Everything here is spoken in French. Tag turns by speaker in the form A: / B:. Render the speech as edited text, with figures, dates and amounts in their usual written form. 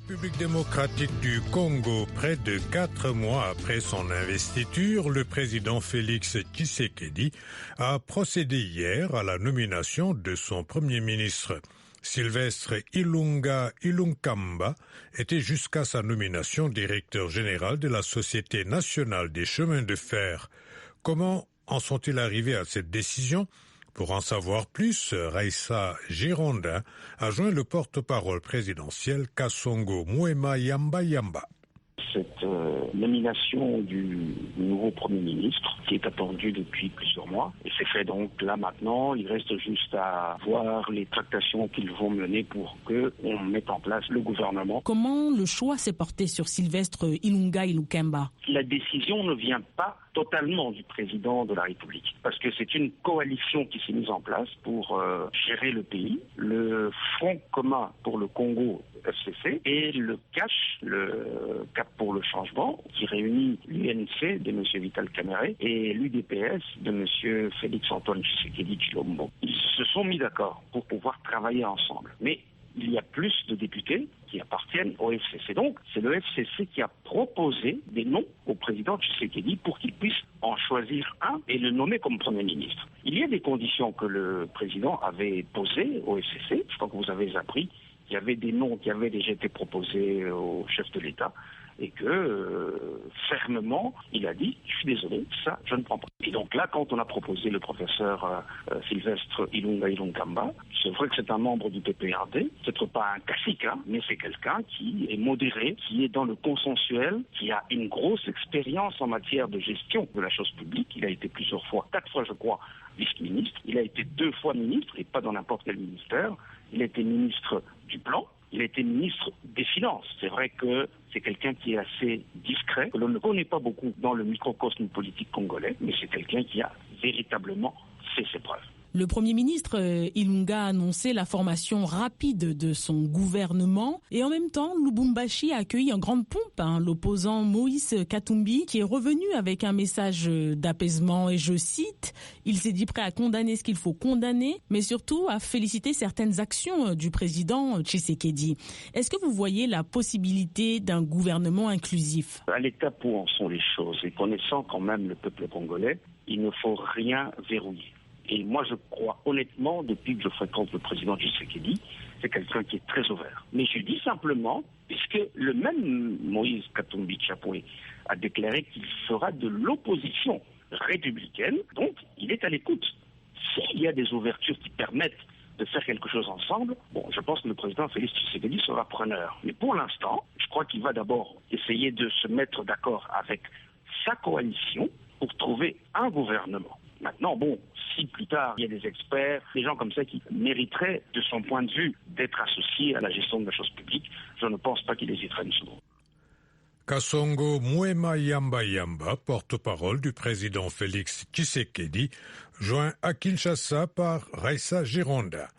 A: République démocratique du Congo, près de 4 mois après son investiture, le président Félix Tshisekedi a procédé hier à la nomination de son premier ministre. Sylvestre Ilunga Ilunkamba était jusqu'à sa nomination directeur général de la Société nationale des chemins de fer. Comment en sont-ils arrivés à cette décision ? Pour en savoir plus, Raissa Gironda a joint le porte-parole présidentiel Kasongo Moema Yamba Yamba.
B: Cette nomination du nouveau Premier ministre qui est attendue depuis plusieurs mois. Et c'est fait donc là maintenant, il reste juste à voir les tractations qu'ils vont mener pour qu'on mette en place le gouvernement.
C: Comment le choix s'est porté sur Sylvestre Ilunga Ilunkamba ?
B: La décision ne vient pas totalement du président de la République, parce que c'est une coalition qui s'est mise en place pour gérer le pays. Le Front commun pour le Congo, FCC, et le CACH, le Cap pour le changement, qui réunit l'UNC de M. Vital Kamerhe et l'UDPS de M. Félix-Antoine Tshisekedi Tshilombo. Ils se sont mis d'accord pour pouvoir travailler ensemble. Mais il y a plus de députés qui appartiennent au FCC. Donc, c'est le FCC qui a proposé des noms au président Tshisekedi pour qu'il puisse en choisir un et le nommer comme Premier ministre. Il y a des conditions que le président avait posées au FCC. Je crois que vous avez appris qu'il y avait des noms qui avaient déjà été proposés au chef de l'État et que fermement, il a dit « je suis désolé, ça, je ne prends pas ». Et donc là, quand on a proposé le professeur Sylvestre Ilunga Ilunkamba, c'est vrai que c'est un membre du PPRD, peut-être pas un classique, mais c'est quelqu'un qui est modéré, qui est dans le consensuel, qui a une grosse expérience en matière de gestion de la chose publique. Il a été plusieurs fois, 4 fois je crois, vice-ministre. Il a été 2 fois ministre, et pas dans n'importe quel ministère. Il a été ministre du Plan. Il a été ministre des Finances. C'est vrai que c'est quelqu'un qui est assez discret, que l'on ne connaît pas beaucoup dans le microcosme politique congolais, mais c'est quelqu'un qui a véritablement fait ses preuves.
C: Le Premier ministre Ilunga a annoncé la formation rapide de son gouvernement et en même temps, Lubumbashi a accueilli en grande pompe l'opposant Moïse Katumbi qui est revenu avec un message d'apaisement et je cite, il s'est dit prêt à condamner ce qu'il faut condamner, mais surtout à féliciter certaines actions du président Tshisekedi. Est-ce que vous voyez la possibilité d'un gouvernement inclusif ?
B: À l'étape où en sont les choses et connaissant quand même le peuple congolais, il ne faut rien verrouiller. Et moi, je crois honnêtement, depuis que je fréquente le président Tshisekedi, c'est quelqu'un qui est très ouvert. Mais je dis simplement, puisque le même Moïse Katumbi Tchapoué a déclaré qu'il fera de l'opposition républicaine, donc il est à l'écoute. S'il y a des ouvertures qui permettent de faire quelque chose ensemble, je pense que le président Félix Tshisekedi sera preneur. Mais pour l'instant, je crois qu'il va d'abord essayer de se mettre d'accord avec sa coalition pour trouver un gouvernement. Maintenant, si plus tard il y a des experts, des gens comme ça qui mériteraient, de son point de vue, d'être associés à la gestion de la chose publique, je ne pense pas qu'il hésiterait une seconde.
A: Kasongo Moema Yamba Yamba, porte-parole du président Félix Tshisekedi, joint à Kinshasa par Raissa Gironda.